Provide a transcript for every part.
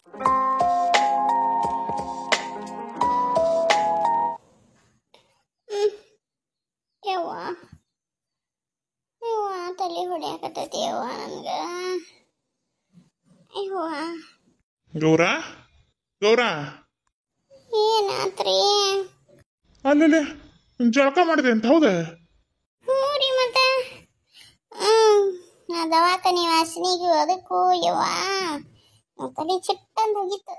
ಯವ್ವ ಯವ್ವ ತಲೆ ಹೊಡ್ಯಾಕತ್ತೈತಿ ಯವ್ವ ನನ್ಗ. ಯವ್ವ ಗೌರ ಗೌರ ಏನಾತ್ರಿ? ಅಲ್ಲೇ ಜಳಕ ಮಾಡಿದೆ ಅಂತ ಹೌದಾ? ಹ್ಞೂ ರೀ ಮತ್ತೆ ನಾ ದವಾಖಾನೆ ವಾಸನಿಗೆ ಅದಕ್ಕೂ ಯವ್ವ ತಲೆ ಚಿಟ್ಟಂದು ಹೋಗಿತ್ತು.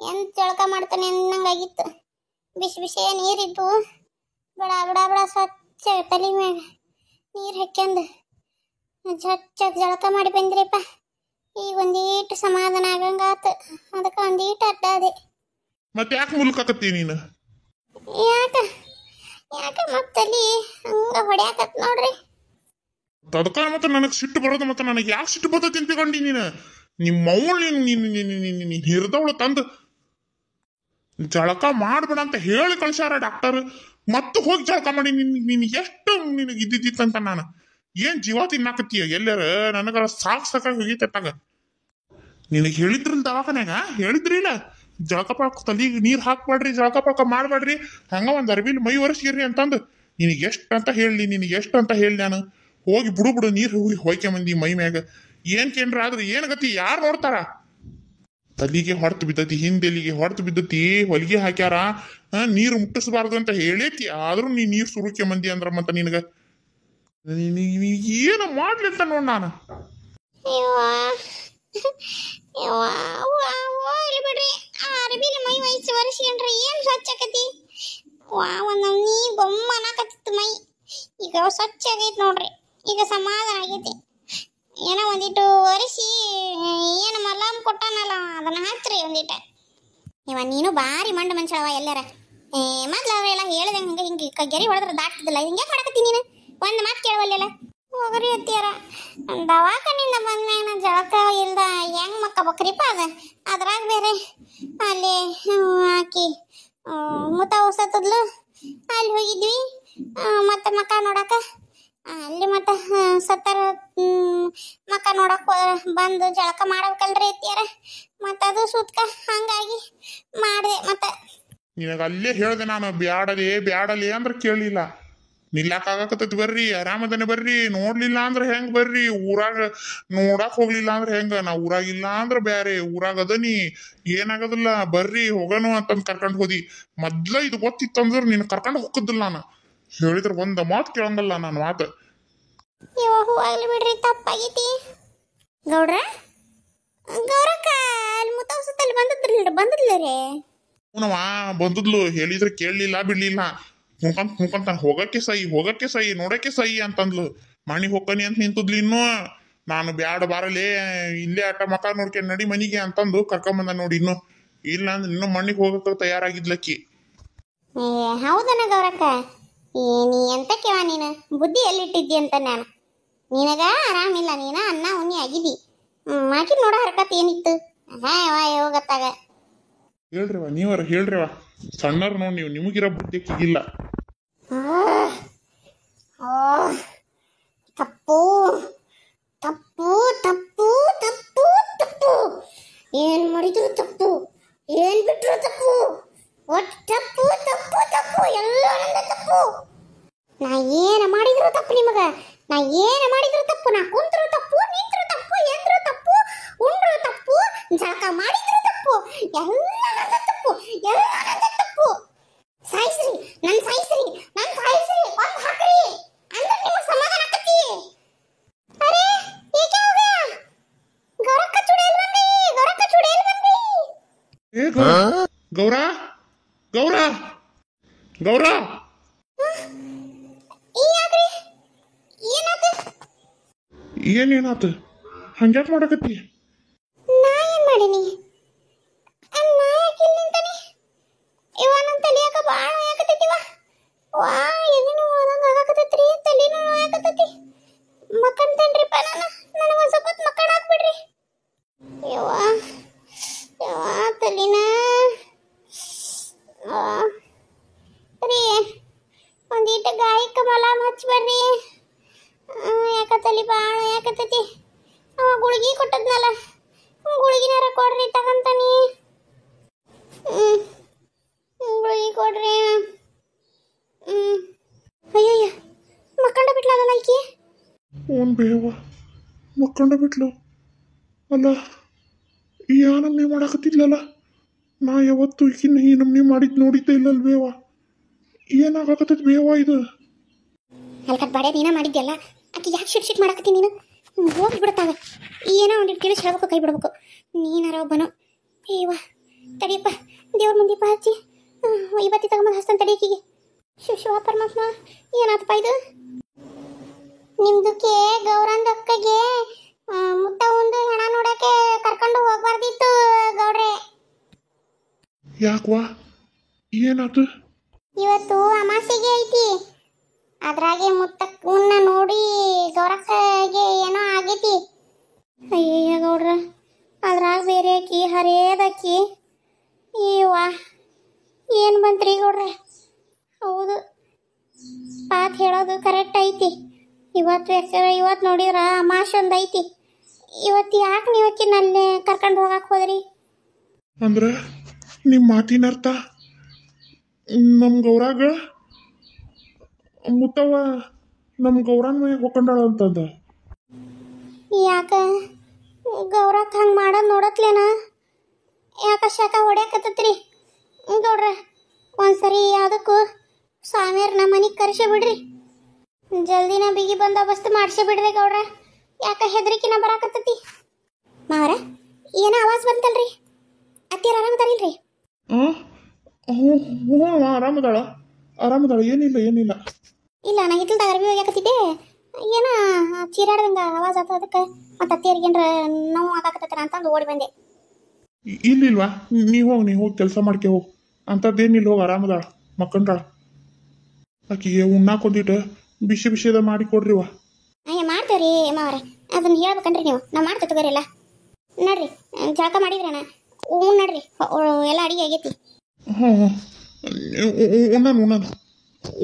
ಎಂತ ಜಳಕ ಮಾಡ್ತಾನೆ ಅನ್ನಂಗಾಗಿತ್ತು. ಬಿಸಿ ಬಿಸಿ ನೀರಿದ್ದು ಬಡ ಬಡ ಬಡ ಸ್ವಚ್ಛ ತಲೆ ಮ್ಯಾಗ ನೀರು ಹಾಕ್ಯಂದು ಸ್ವಚ್ಛ ಜಳಕ ಮಾಡಿ ಬಂದ್ರಿಪ್ಪ. ಈಗ ಒಂದೀಟು ಸಮಾಧಾನ ಆಗಂಗಾತು. ಅದಕ್ಕೆ ಒಂದೀಟು ಅಡ್ಡಾದೆ. ಮತ್ತೆ ಯಾಕೆ ಮುಲ್ಕಾಕತ್ತಿ ನೀನು? ಯಾಕ ಮತ್ತಲ್ಲಿ ಹಂಗ ಹೊಡ್ಯಾಕತ್ ನೋಡ್ರಿ. ಅದಕ್ಕ ಮತ್ತೆ ನನಗೆ ಸಿಟ್ಟು ಬರೋದು. ಮತ್ತೆ ನನಗೆ ಯಾಕೆ ಸಿಟ್ಟು ಬರ್ತೈತಿ ಅಂತ ತಿಳ್ಕೊಂಡಿ ನೀನು? ನಿಮ್ಮ ಮೌಳ್ ನೀನು ಹಿರಿದವಳು ತಂದು ಜಳಕ ಮಾಡ್ಬೇಡ ಅಂತ ಹೇಳಿ ಕಳ್ಸ್ಯಾರ ಡಾಕ್ಟರ್. ಮತ್ತೆ ಹೋಗಿ ಜಳಕ ಮಾಡಿ ನಿನ್ ಎಷ್ಟು ನಿನಗೆ ಇದ್ದಿದ್ದಿತ್ತಂತ ನಾನು ಏನ್ ಜೀವ ತಿನ್ನಾಕತ್ತೀಯ? ಎಲ್ಲಾರ ನನಗ ಸಾಕಾಗಿ ಹೋಗಿತ್ತಾಗ ನಿನಗೆ ಹೇಳಿದ್ರಲ್ಲ ದವಾಖಾನ್ಯಾಗ, ಹೇಳಿದ್ರಿಲ್ಲ ಜಳಕ ಪಳಕ ತಲೆಗೆ ನೀರು ಹಾಕ್ಬೇಡ್ರಿ, ಜಳಕ ಪಳಕ ಮಾಡ್ಬೇಡ್ರಿ, ಹಂಗ ಒಂದು ಅರ್ಬಿಲಿ ಮೈ ಒರೆಸಿರ್ರಿ ಅಂತಂದು. ನಿನಗೆ ಎಷ್ಟು ಅಂತ ಹೇಳಿ, ನಿನಗೆ ಎಷ್ಟು ಅಂತ ಹೇಳಿ ನಾನು ಹೋಗಿ ಬಿಡು ನೀರು ಹೋಗಿ ಹೊಯ್ಕೆ ಮಂದಿ ಮೈ ಮ್ಯಾಗ. ಏನ್ ಕೇಂದ್ರ ಆದ್ರೆ ಏನ್ ಗತಿ? ಯಾರು ನೋಡ್ತಾರ? ತಲಿಗೆ ಹೊರತು ಬಿದ್ದತಿ, ಹಿಂದೆಲಿಗೆ ಹೊರತು ಬಿದ್ದತಿ, ಹೊಲಿಗೆ ಹಾಕ್ಯಾರ, ನೀರು ಮುಟ್ಟಿಸಬಾರ್ದು ಅಂತ ಹೇಳೇತಿ. ಆದ್ರೂ ನೀ ನೀರು ಸುರುಕೆ ಮಂದಿ ಅಂದ್ರ ಮತ್ತ ನಿನಗ ಏನು ಮಾಡ್ಲಿ ಅಂತ ನೋಡ್ ನಾನು. ಹೋಗ್ಲಿ ಬಿಡ್ರಿ. ಅರ್ಬಿಲಿ ಮೈ ವಹಿಸಿ ಒರೆಸ್ಕೊಂಡ್ರೆ ಏನ್ ಸ್ವಚ್ಛ ಆಕತಿ? ನೀ ಗೊಮ್ಮ ಅನ್ನಕತ್ತಿತ್ತು ಮೈ. ಈಗ ಸ್ವಚ್ಛ ಆಗೈತಿ ನೋಡ್ರಿ. ಈಗ ಸಮಾಧಾನ ಆಗೈತಿ. ಏನೋ ಒಂದಿಟ್ಟು ಒರೆಸಿ ಏನು ಮಲಾಮ್ ಕೊಟ್ಟಾನಲ್ಲ ಅದನ್ನ ಹಚ್ಚ್ರಿ ಒಂದಿಟ. ನೀನು ಭಾರಿ ಮಂಡ ಮನುಷ್ಯವ. ಎಲ್ಲಾರ ಮೊದ್ಲು ಅವರೆಲ್ಲ ಹೇಳ್ದಂಗೆ ಹಿಂಗೆ ಗೆರಿ ಹೊಡೆದ್ರೆ ದಾಟ್ತಿದ್ದಿಲ್ಲ. ಹಿಂಗೆ ಮಾಡಕತ್ತಿ ನೀನು? ಒಂದು ಮಾತು ಕೇಳವಲ್ಲೆಲ್ಲ. ಹೋಗ್ರಿ ಅತ್ತಿಯಾರ, ದವಾಖಾನಿಂದ ಬಂದ್ಮ್ಯಾಗ ನಾ ಜಳಕ ಇಲ್ದ ಹೆಂಗ್ ಮಕ್ಕಬೇಕ್ರಿಪ್ಪ? ಅದ್ರಾಗ ಬೇರೆ ಅಲ್ಲಿ ಹಾಕಿ ಮುತ ಉಸತದ್ಲು. ಅಲ್ಲಿ ಹೋಗಿದ್ವಿ ಮತ್ತೆ ಮಕ್ಕ ನೋಡಕ. ಅಲ್ಲಿ ಮತ್ತೆ ಸತ್ತರ ಮಕ್ಕ ನೋಡಕ್ ಬಂದು ಜಳಕ ಮಾಡ್ಬೇಕಲ್ರಿ ಅತ್ತಿಯಾರ. ಮತ್ತದು ಸುತ್ಕ ಹಂಗಾಗಿ ಮಾಡಿದೆ. ಮತ್ತೆ ನಿನಗ ಅಲ್ಲೇ ಹೇಳ್ದೆ ನಾನು, ಬ್ಯಾಡಲಿ ಅಂದ್ರೆ ಕೇಳಲಿಲ್ಲ. ನಿಲ್ಲಾಕಾಗತ್ತೈತಿ, ಬರ್ರಿ ಆರಾಮದನೆ ಬರ್ರಿ. ನೋಡ್ಲಿಲ್ಲ ಅಂದ್ರೆ ಹೆಂಗ್ ಬರ್ರಿ? ಊರಾಗ ನೋಡಕ್ ಹೋಗ್ಲಿಲ್ಲ ಅಂದ್ರೆ ಹೆಂಗ? ನಾ ಊರಾಗಿಲ್ಲ ಅಂದ್ರೆ ಬ್ಯಾರೆ, ಊರಾಗ ಅದನಿ ಏನಾಗದಿಲ್ಲ, ಬರ್ರಿ ಹೋಗೋಣ ಅಂತಂದ್ ಕರ್ಕೊಂಡ್ ಹೋದಿ. ಮೊದ್ಲ ಇದು ಗೊತ್ತಿತ್ತಂದ್ರ ನಿನ್ ಕರ್ಕೊಂಡ್ ಹೋಗದಿಲ್ಲ. ನಾನು ಹೇಳಿದ್ರ ಒಂದ ಮಾತು ಕೇಳಂಗಲ್ಲ ನಾನು ಮಾತು. ಹೋಗ್ಲಿ ಬಿಡ್ರಿ, ತಪ್ಪಾಗೈತಿ. ಗೌರಕ್ಕ ಅಲ್ಲಿ ಮುತ್ತೌಸತ್ತಲ್ಲಿ ಬಂದಿದ್ಲ ರೀ. ಅವನವ ಬಂದದ್ಲು, ಹೇಳಿದ್ರೆ ಕೇಳಲಿಲ್ಲ ಬಿಡ್ಲಿಲ್ಲ. ಹುಂಕಂತ ಹೋಗಕ್ಕೆ ಸೈ ನೋಡಕ್ಕೆ ಸೈ ಅಂತಂದ್ಲು. ಮಣಿಗೆ ಹೋಗ್ಕನಿ ಅಂತ ನಿಂತದ್ಲು. ಇನ್ನು ನಾನು ಬ್ಯಾಡ ಬಾರಲೇ, ಇಲ್ಲೇ ಆಟ ಮಕ ನೋಡ್ಕೊಂಡು ನಡಿ ಮನಿಗೆ ಅಂತಂದು ಕರ್ಕೊಂಬಂದ ನೋಡಿ. ಇನ್ನು ಇಲ್ಲ ಅಂದ್ರೆ ಇನ್ನು ಮಣ್ಣಿಗೆ ಹೋಗಕ್ಕೆ ತಯಾರಾಗಿದ್ಲಕ್ಕಿ. ಹೌದನ ಗೌರಕ್ಕ? ನೀ ಎಂತಕ್ಕೆವ ನೀನು ಬುದ್ಧಿ ಎಲ್ಲಿಟ್ಟಿದ್ದಿ ಅಂತ ನಾನು. ನಿನಗ ಆರಾಮಿಲ್ಲ, ನೀನ ಅನ್ನ ಉಣ್ಣಿ ಆಗಿದ್ದಿ. ಮಾಕಿ ನೋಡ ಹರ್ಕತ್ ಏನಿತ್ತು? ಹೋಗತ್ತಾಗ ಹೇಳ್ರಿವ, ನೀವರ ಹೇಳ್ರಿವ. ಸಣ್ಣರು ನೋಡಿ ನೀವು, ನಿಮಗಿರೋ ಬುದ್ಧಿ ಇಲ್ಲ. ತಪ್ಪು ತಪ್ಪು ತಪ್ಪು ತಪ್ಪು ತಪ್ಪು. ಏನ್ ಮಾಡಿದ್ರು ತಪ್ಪು, ಏನ್ ಬಿಟ್ರು ತಪ್ಪು. ಒಟ್ಟು ತಪ್ಪು ತಪ್ಪು ತಪ್ಪು, ಎಲ್ಲ ನನ್ನ ತಪ್ಪು. ನಾ ಏನ ಮಾಡಿದ್ರು ತಪ್ಪು ನಿಮಗ. ನಾ ಏನ ಮಾಡಿದ್ರು ತಪ್ಪು. ನಾ ಕುಂತ್ರು ತಪ್ಪು, ನಿಂತ್ರು ತಪ್ಪು, ಎಂದ್ರು ತಪ್ಪು, ಉಂಡ್ರು ತಪ್ಪು, ಜಳಕ ಮಾಡಿದ್ರು ತಪ್ಪು. ಎಲ್ಲ ನನ್ನ ತಪ್ಪು, ಎಲ್ಲ ನನ್ನ ತಪ್ಪು. ಸಾಯಿಸ್ರಿ, ನನ್ ಸಾಯಿಸ್ರಿ, ಒಂದ್ ಹಾಕ್ರಿ ಅಂದ್ರೆ ನಿಮಗ್ ಸಮಾಧಾನ ಆಕತಿ. ಅರೆ ಏಕೆ ಹೋಗ್ಯಾ? ಗೌರಕ್ಕ ಚುಡೇಲ್ ಬಂದ್ರಿ. ಏ ಗೌರ ಗೌರ ಗೌರ ಏನೇನಾತ? ಹಂಗ್ಯಾಕ್ ಮಾಡಕತ್ತಿ? ನಾ ಏನ್ ಮಾಡೀನಿ? ನಾ ಯಾಕೆ ಇಲ್ಲಿ ನಿಂತಾನೆ? ನನ್ನ ತಲಿಯಾಕ ಬಾಳ ಯಾಕತೈತಿವ. ಎದಿನೂ ಹೋದಂಗ ಆಗಾಕತೈತ್ರಿ, ತಲಿನೂ ಯಾಕತೈತಿ. ಮಕ್ಕಂತೇನ್ರಿಪ್ಪ ನನಗೆ ಒಂದ್ ಸ್ವಲ್ಪ ಹೊತ್ತು ಮಕ್ಕಳ ಹಾಕ್ಬಿಡ್ರಿ. ತಲಿನ ರೀ, ಒಂದೀಟ ಗಾಯಕ್ಕೆ ಮಲಾಮ್ ಹಚ್ಬೇಡ್ರಿ. ಯಾಕ ತಲಿ ಬಾಳ ಯಾಕತೈತಿ. ಅವ ಗುಳಿಗೆ ಕೊಟ್ಟದ್ನಲ್ಲ, ಗುಳಿಗಿನಾರ ಕೊಡ್ರಿ ತಗಂತಾನಿ. ಕರ್ಕೊಂಡ ಬಿಟ್ಲು. ಅಲ್ಲ ಈ ನಮ್ನಿ ಮಾಡಾಕತ್ತಿದ್ಲಲ್ಲ, ನಾ ಯಾವತ್ತು ಈಕಿನ ಈ ನಮ್ನಿ ಮಾಡಿದ್ ನೋಡಿದ್ದೆ ಇಲ್ಲಲ್ ಬೇವ. ಏನಾಗಕತ್ತದ ಬೇವ ಇದು? ಅಲ್ಕಟ್ ಬಾಡ್ಯ ನೀನ ಮಾಡಿದ್ಯಲ್ಲ, ಆಕೆ ಯಾಕೆ ಶಿಟ್ ಮಾಡಾಕತ್ತಿ ನೀನು? ಹೋಗಿ ಬಿಡ್ತಾವೆ. ಏನೋ ಒಂದಿಟ್ಟು ತಿಳಿಸಿ ಹೇಳ್ಬೇಕು, ಕೈ ಬಿಡ್ಬೇಕು. ನೀನಾರ ಒಬ್ಬನು ಏವ ತಡಿಯಪ್ಪ, ದೇವ್ರ ಮುಂದೀಪ ಹಚ್ಚಿ ಇವತ್ತಿ ತಗೊಂಬಂದು ಹಸ್ತಂತ ತಡಿಯಕಿಗೆ. ಶಿವ ಪರಮಾತ್ಮ, ಏನಾತಪ್ಪ ಇದು? ನಿಮ್ದಕ್ಕೆ ಗೌರಂದ ಅಕ್ಕಗೆ ಮುತ್ತ ಒಂದು ಹೆಣ ನೋಡಕ್ಕೆ ಕರ್ಕೊಂಡು ಹೋಗ್ಬಾರ್ದಿತ್ತು ಗೌಡ್ರೆ. ಯಾಕವಾ, ಏನಾತು? ಇವತ್ತು ಅಮಾಸೆಗೆ ಐತಿ, ಅದ್ರಾಗೆ ಮುತ್ತಕ್ಕನ್ನ ನೋಡಿ ಗೌರಕ್ಕಗೆ ಏನೋ ಆಗೈತಿ. ಅಯ್ಯಯ್ಯ ಗೌಡ್ರ, ಅದ್ರಾಗ ಬೇರೆ ಅಕ್ಕಿ ಹರೇದಕ್ಕಿ. ಏವಾ ಏನು ಬಂತ್ರಿ ಗೌಡ್ರೆ? ಹೌದು, ಪಾತ್ ಹೇಳೋದು ಕರೆಕ್ಟ್ ಐತಿ. ಇವತ್ತು ನೋಡಿದ್ರ ಅಮಾಶೆ ಒಂದು ಐತಿ. ಇವತ್ತು ಯಾಕೆ ನೀವು ಅಕ್ಕಿನಲ್ಲಿ ಕರ್ಕೊಂಡು ಹೋಗಕ್ಕೆ ಹೋದ್ರಿ? ಅಂದ್ರೆ ನಿಮ್ಮ ಮಾತಿನ ಅರ್ಥ ನಮ್ಮ ಗೌರಾಗ ಮುತ್ತವ್ವ ನಮ್ಮ ಗೌರನ್ ಮನೆಗೆ ಹೋಗ್ಕೊಂಡಾಳ ಅಂತಂದ. ಯಾಕ ಗೌರಕ್ ಹಂಗೆ ಮಾಡೋದು ನೋಡತ್ಲೇನ? ಯಾಕ ಶಾಖ ಹೊಡ್ಯಾಕತ್ತತ್ರಿ ಗೌಡ್ರ? ಒಂದ್ಸರಿ ಯಾವುದಕ್ಕೂ ಸ್ವಾಮಿಯವ್ರನ್ನ ಮನೆಗೆ ಕರೆಸಿ ಬಿಡ್ರಿ, ಜಲ್ದಿನ ಬಿಗಿ ಬಂದೋಬಸ್ತ್ ಮಾಡಿಸಿ ಬಿಡ್ರಿ ಗೌಡ್ರ. ಯಾಕ ಹೆದರಿಕಿನ ಬರಾಕತ್ತತಿ? ಮಾವರ ಏನೋ ಆವಾಜ್ ಬಂತಲ್ರಿ, ಅತ್ತಿಯರ ಆರಾಮದಾರಿಲ್ರಿ? ಹ್ಞೂ ಆರಾಮದಾಳ. ಏನಿಲ್ಲ ಇಲ್ಲ, ನಾ ಹಿತ್ತಲ್ದಾಗ ಅರ್ಬಿ ಹೋಗ್ಯಾಕತ್ತಿದ್ದೆ, ಏನೋ ಚೀರಾಡ್ದಂಗ ಆವಾಜ್ ಆತ. ಅದಕ್ಕೆ ಮತ್ತೆ ಅತ್ತಿಯರಿಗೆ ಏನ್ರ ನೋವು ಆಗಾಕತ್ತನ ಅಂತಂದು ಓಡಿ ಬಂದೆ. ಇಲ್ಲಿಲ್ವಾ, ನೀ ಹೋಗಿ ಕೆಲಸ ಮಾಡ್ಕೆ ಹೋಗಿ. ಅಂಥದ್ದೇನಿಲ್ಲ, ಹೋಗಿ ಆರಾಮದಾಳ, ಮಕ್ಕಂಡಾಳ. ಆಕಿಗೆ ಉಣ್ಣಾಕೊಂದಿಟ್ಟು ಬಿಸಿದ ಮಾಡಿ ಕೊಡ್ರಿವ. ಅಯ್ಯ ಮಾಡ್ತೇವ್ರಿ ಮಾವರ, ಅದನ್ನ ಹೇಳ್ಬೇಕನ್ರಿ ನೀವು. ನಾವು ಮಾಡ್ತೇವೆ ತಗೋರಿಲ್ಲ. ನೋಡ್ರಿ ಜಳಕ ಮಾಡಿದ್ರಣ ನಡ್ರಿ, ಎಲ್ಲ ಅಡಿಗೆ ಆಗೈತಿ. ಹ್ಞೂ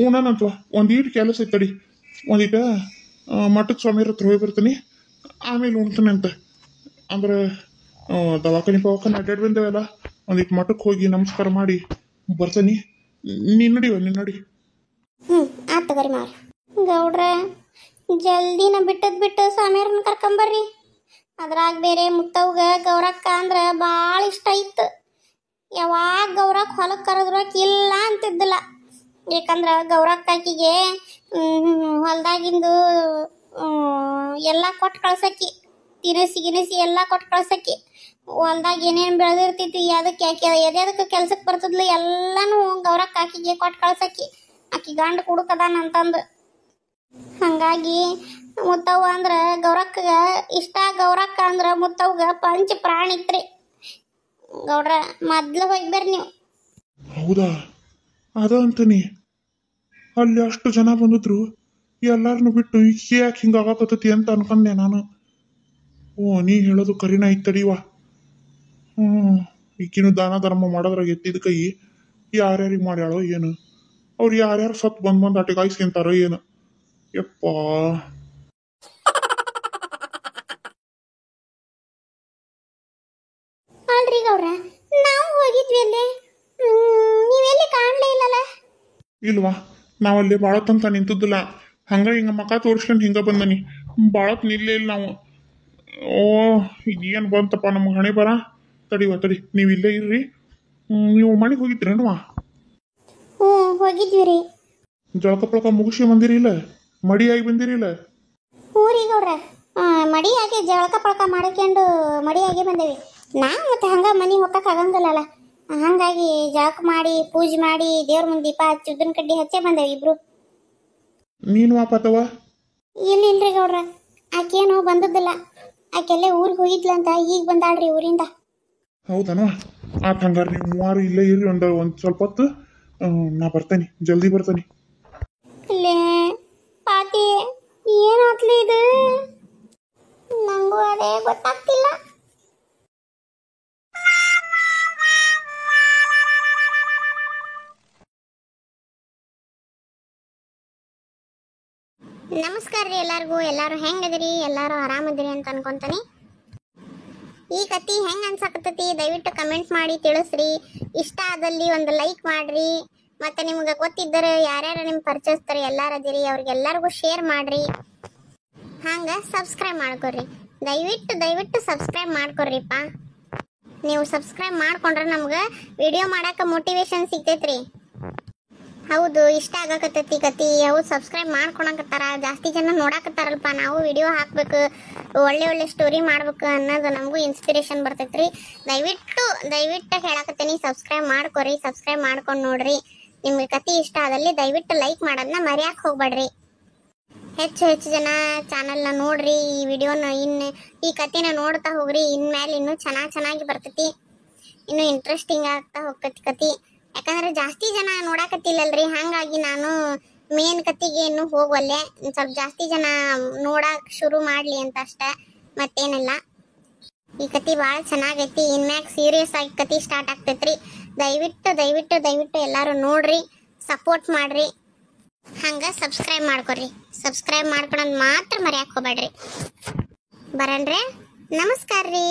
ಉಣ್ಣನಂತವ. ಒಂದೀಟು ಕೆಲಸ ಐತಡಿ, ಒಂದೀಟ ಮಠದ ಸ್ವಾಮಿಯವ್ರ ಹತ್ರ ಹೋಗಿ ಬರ್ತೀನಿ, ಆಮೇಲೆ ಉಣ್ತಾನೆ ಅಂತ. ಅಂದ್ರೆ ದವಾಖಾನೆ ಅಡ್ಡಾಡಿ ಬಂದೇವಲ್ಲ, ಒಂದಿಟ್ಟು ಮಠಕ್ಕೆ ಹೋಗಿ ನಮಸ್ಕಾರ ಮಾಡಿ ಬರ್ತೀನಿ. ನೀನು ನಡಿ. ಆತ್ ತಗೋರಿ ಮಾವ್ರ. ಗೌಡ್ರ ಜಲ್ದಿನ ಬಿಟ್ಟು ಸ್ವಾಮಿಯವ್ರನ್ನ ಕರ್ಕೊಂಬರ್ರಿ. ಅದ್ರಾಗ ಬೇರೆ ಮುತ್ತವ್ಗ ಗೌರಕ್ಕ ಅಂದ್ರೆ ಭಾಳ ಇಷ್ಟ ಇತ್ತು. ಯಾವಾಗ ಗೌರಕ್ಕ ಹೊಲಕ್ಕೆ ಕರೆದ್ರಕ್ಕೆ ಇಲ್ಲ ಅಂತಿದ್ದಿಲ್ಲ. ಯಾಕಂದ್ರೆ ಗೌರಕ್ಕಾಕಿಗೆ ಹೊಲ್ದಾಗಿಂದು ಎಲ್ಲ ಕೊಟ್ಟು ಕಳ್ಸಕ್ಕಿ, ತಿನಿಸಿ ಎಲ್ಲ ಕೊಟ್ಟು ಕಳ್ಸಕ್ಕಿ. ಹೊಲ್ದಾಗ ಏನೇನು ಬೆಳೆದಿರ್ತೈತಿ, ಅದಕ್ಕೆ ಎದಕ್ಕೆ ಕೆಲ್ಸಕ್ಕೆ ಬರ್ತದ್ಲು ಎಲ್ಲನೂ ಗೌರಕ್ಕಾಕಿಗೆ ಕೊಟ್ಟು ಕಳ್ಸಕ್ಕಿ. ಆಕಿ ಗಂಡ ಕುಡುಕದಾನ ಅಂತಂದು. ಹಂಗಾಗಿ ಮುತ್ತವ್ವ ಅಂದ್ರೆ ಗೌರಕ್ಕಗ ಇಷ್ಟ. ಗೌರಕ್ಕ ಅಂದ್ರೆ ಮುತ್ತವ್ಗ ಪಂಚ ಪ್ರಾಣಿತ್ರಿ ಗೌಡ್ರ. ಮೊದ್ಲು ಹೋಗಿ ಬರ್ರಿ ನೀವು. ಹೌದಾ? ಅದ ಅಂತೀನಿ, ಅಲ್ಲಿ ಅಷ್ಟು ಜನ ಬಂದಿದ್ರು, ಎಲ್ಲಾರನ್ನು ಬಿಟ್ಟು ಈಕೆ ಯಾಕೆ ಹಿಂಗಾಗತ್ತತಿ ಅಂತ ಅನ್ಕೊಂಡೆ ನಾನು. ನೀ ಹೇಳೋದು ಕರಿನ ಇತ್ತಡಿವಾ. ಈಕಿನ ದಾನ ಧರ್ಮ ಮಾಡೋದ್ರಾಗ ಎತ್ತಿದ ಕೈ ಯಾರ್ಯಾರಿಗೆ ಮಾಡ್ಯಾಳೋ ಏನು, ಅವ್ರು ಯಾರ್ಯಾರು ಸತ್ ಬಂದ್ ಅಟಿಗಾಯಿಸ್ಕೊಂತಾರೋ ಏನು. ಯಪ್ಪಾ, ಅಲ್ರಿ ಗೌಡ್ರ, ನಾವು ಹೋಗಿದ್ವಿ ಅಲ್ಲಿ, ನೀವೆಲ್ಲಿ ಕಾಣಲೇ ಇಲ್ಲಲ್ಲ? ಇಲ್ವಾ, ನಾವಲ್ಲಿ ಬಾಳತ್ತಂತ ನಿಂತಿದ್ದಿಲ್ಲ, ಹಂಗ ಹಿಂಗ ಮಕ ತೋರಿಸ್ಕೊಂಡು ಹಿಂಗ ಬಂದನಿ. ಬಾಳತ್ ನಿಲ್ಲೇ ಇಲ್ಲ ನಾವು. ಏನು ಬಂತಪ್ಪ ನಮ್ಗೆ ಹಣೆ ಬರ. ತಡಿ, ನೀವು ಇಲ್ಲೇ ಇರ್ರಿ. ನೀವು ಮನೆಗೆ ಹೋಗಿದ್ರೇನುವಾ? ಹೋಗಿದ್ವಿ ರೀ. ಜಳಕ ಪಳಕ ಮುಗಿಸಿ ಬಂದಿರಿಲ್ಲ? ಮಡಿಯಾಗಿ ಬಂದಿರಿಲ್ಲ? ಹ್ಞೂ ರೀ ಗೌಡ್ರ, ಮಡಿಯಾಗಿ ಜಳಕ ಪಳಕ ಮಾಡ್ಕೊಂಡು ಮಡಿಯಾಗಿ ಬಂದೇವಿ. ನಾವು ಮತ್ತೆ ಹಂಗ ಮನೆಗೆ ಹೋಗಕ್ಕೆ ಆಗಂಗಿಲ್ಲಲ್ಲ, ಹಂಗಾಗಿ ಜಳಕ ಮಾಡಿ ಪೂಜೆ ಮಾಡಿ ದೇವ್ರ ಮುಂದೆ ದೀಪ ಹಚ್ಚಿ ಉದ್ದಿನ ಕಡ್ಡಿ ಹಚ್ಚೇ ಬಂದೇವಿ ಇಬ್ರು. ನೀನು ವಾಪತ್ತವ? ಇಲ್ರಿ ಗೌಡ್ರ, ಆಕೇನು ಬಂದದ್ದಿಲ್ಲ. ಆಕೆಲ್ಲೇ ಊರಿಗೆ ಹೋಗಿದ್ಲಂತ, ಈಗ ಬಂದಾಳ್ರಿ ಊರಿಂದ. ಹೌದನೋ? ಆತ ಹಂಗಾರೆ ನೀವು ಮೂವರು ಇಲ್ಲೇ ಇರ್ರಿ, ಒಂದು ಸ್ವಲ್ಪ ಹೊತ್ತು. ನಾ ಬರ್ತೇನೆ, ಜಲ್ದಿ ಬರ್ತೇನೆ. ಇಲ್ಲೇ ಪಾತಿ ಏನಾತ್ಲಿ ಇದು? ನಂಗೂ ಅದೇ ಗೊತ್ತಾಗ್ತಿಲ್ಲ. ನಮಸ್ಕಾರ ರೀ ಎಲ್ಲರಿಗೂ. ಎಲ್ಲರೂ ಹೆಂಗದಿರಿ? ಎಲ್ಲರೂ ಆರಾಮದಿರಿ ಅಂತ ಅನ್ಕೊಂತಾನೆ. ಈ ಕತಿ ಹೆಂಗೆ ಅನ್ಸಕತ್ತೈತಿ ದಯವಿಟ್ಟು ಕಮೆಂಟ್ಸ್ ಮಾಡಿ ತಿಳಿಸ್ರಿ. ಇಷ್ಟ ಆದಲ್ಲಿ ಒಂದು ಲೈಕ್ ಮಾಡ್ರಿ. ಮತ್ತು ನಿಮ್ಗೆ ಗೊತ್ತಿದ್ದರೆ ಯಾರ್ಯಾರು ನಿಮ್ಮ ಪರಿಚಯಿಸ್ತಾರೆ ಎಲ್ಲಾರದಿರಿ ಅವ್ರಿಗೆಲ್ಲರಿಗೂ ಶೇರ್ ಮಾಡಿರಿ. ಹಂಗೆ ಸಬ್ಸ್ಕ್ರೈಬ್ ಮಾಡ್ಕೊರಿ. ದಯವಿಟ್ಟು ಸಬ್ಸ್ಕ್ರೈಬ್ ಮಾಡ್ಕೊಡ್ರಿಪ್ಪ. ನೀವು ಸಬ್ಸ್ಕ್ರೈಬ್ ಮಾಡ್ಕೊಂಡ್ರೆ ನಮ್ಗೆ ವಿಡಿಯೋ ಮಾಡಕ್ಕೆ ಮೋಟಿವೇಶನ್ ಸಿಗ್ತೈತ್ರಿ. ಹೌದು, ಇಷ್ಟ ಆಗಕತ್ತೈತಿ ಕತಿ. ಹೌದು, ಸಬ್ಸ್ಕ್ರೈಬ್ ಮಾಡ್ಕೊಳಕತ್ತಾರ, ಜಾಸ್ತಿ ಜನ ನೋಡಾಕತ್ತಾರಲ್ಪ. ನಾವು ವಿಡಿಯೋ ಹಾಕ್ಬೇಕು, ಒಳ್ಳೆ ಸ್ಟೋರಿ ಮಾಡ್ಬೇಕು ಅನ್ನೋದು ನಮಗೂ ಇನ್ಸ್ಪಿರೇಷನ್ ಬರ್ತೈತ್ರಿ. ದಯವಿಟ್ಟು ಹೇಳಕತ್ತೀನಿ, ಸಬ್ಸ್ಕ್ರೈಬ್ ಮಾಡ್ಕೊರಿ. ಸಬ್ಸ್ಕ್ರೈಬ್ ಮಾಡ್ಕೊಂಡು ನೋಡ್ರಿ. ನಿಮ್ಗೆ ಕತಿ ಇಷ್ಟ ಆದಲ್ಲಿ ದಯವಿಟ್ಟು ಲೈಕ್ ಮಾಡೋದನ್ನ ಮರೆಯಕ್ಕೆ ಹೋಗ್ಬೇಡ್ರಿ. ಹೆಚ್ಚು ಜನ ಚಾನಲ್ನ ನೋಡ್ರಿ. ಈ ವಿಡಿಯೋನ ಈ ಕತಿನ ನೋಡ್ತಾ ಹೋಗ್ರಿ. ಇನ್ಮೇಲೆ ಇನ್ನೂ ಚೆನ್ನಾಗಿ ಬರ್ತೈತಿ, ಇನ್ನೂ ಇಂಟ್ರೆಸ್ಟಿಂಗ್ ಆಗ್ತಾ ಹೋಗ್ತೈತಿ ಕತಿ. ಯಾಕಂದ್ರೆ ಜಾಸ್ತಿ ಜನ ನೋಡಾಕತ್ತಿಲ್ಲಲ್ರಿ, ಹಾಗಾಗಿ ನಾನು ಮೇನ್ ಕತಿಗೆ ಇನ್ನೂ ಹೋಗವಲ್ಲೆ. ಸ್ವಲ್ಪ ಜಾಸ್ತಿ ಜನ ನೋಡಕ್ ಶುರು ಮಾಡ್ಲಿ ಅಂತ ಅಷ್ಟೇ, ಮತ್ತೇನಿಲ್ಲ. ಈ ಕತಿ ಭಾಳ ಚೆನ್ನಾಗೈತಿ. ಇನ್ಮ್ಯಾಗ ಸೀರಿಯಸ್ ಆಗಿ ಕತಿ ಸ್ಟಾರ್ಟ್ ಆಗ್ತೈತ್ರಿ. ದಯವಿಟ್ಟು ಎಲ್ಲರೂ ನೋಡ್ರಿ, ಸಪೋರ್ಟ್ ಮಾಡ್ರಿ. ಹಂಗ ಸಬ್ಸ್ಕ್ರೈಬ್ ಮಾಡ್ಕೊರಿ. ಸಬ್ಸ್ಕ್ರೈಬ್ ಮಾಡ್ಕೊಳೋದು ಮಾತ್ರ ಮರೆಯಕ್ಕೆ ಹೋಗ್ಬೇಡ್ರಿ. ಬರನ್ರಿ. ನಮಸ್ಕಾರ ರೀ.